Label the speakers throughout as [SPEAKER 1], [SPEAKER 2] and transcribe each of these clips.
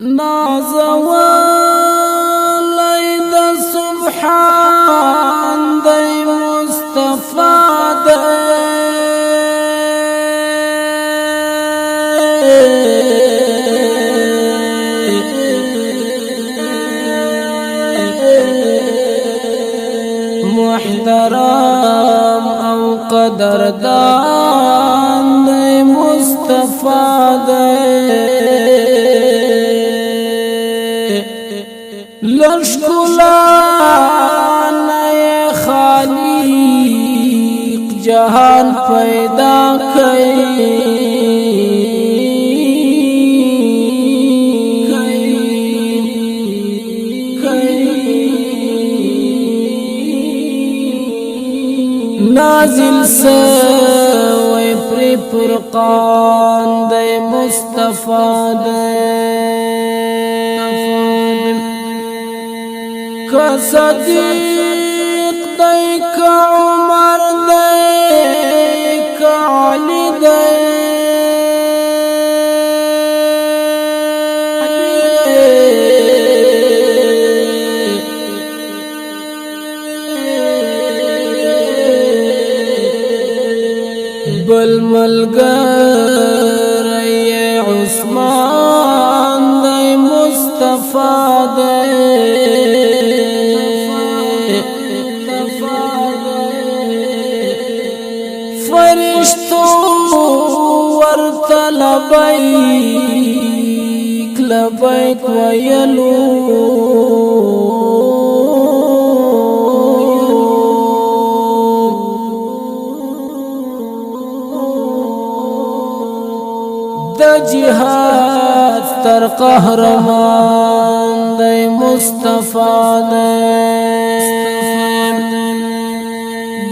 [SPEAKER 1] نازولی دسبحان دی مصطفی دی محترم او قدردان دی مصطفی دی لشکلا نئے خالق جہان پیدا کئی نازل سوی پری فرقان دی مصطفی دی کا صدیق دی کا عمر دی کا علی دی بل ملګری عثمان دی مصطفی دی فرشتو ورته لبیک لبیک ویلو د جهاد ستر قهرمان دی مصطفی دی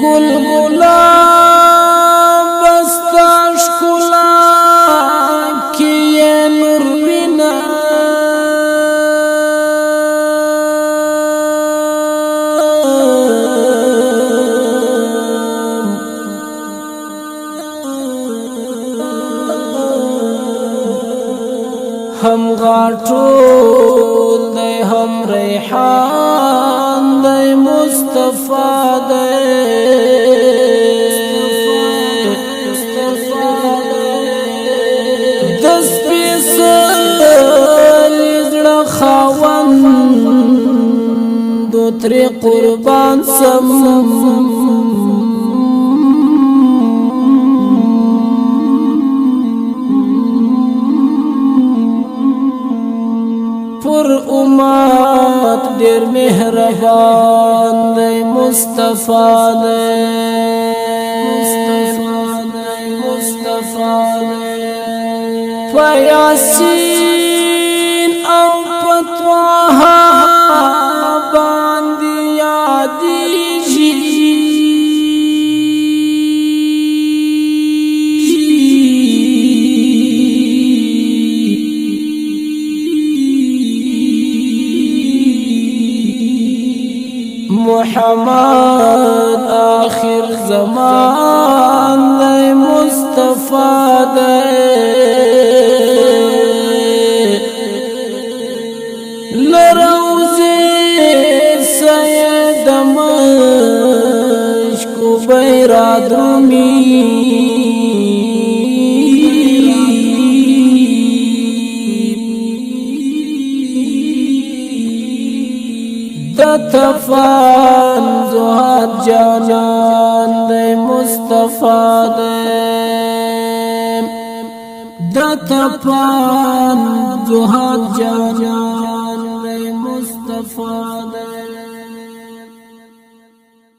[SPEAKER 1] گل گلاب بستا ښکلا کی نور بنا هم غاټول دی هم ریحان دی مصطفی دی دسپیڅلي زړه خاوند ترې قربان سم پر امت ډېر مهربان دی مصطفی دی په یاسین او په طه باندې یادېږي محمد آخر زمان دی مصطفی دی لروزی سید دمشق بیرا درومی تفان زهاد جانان دی مصطفی دی تفان زهاد جانان دی مصطفی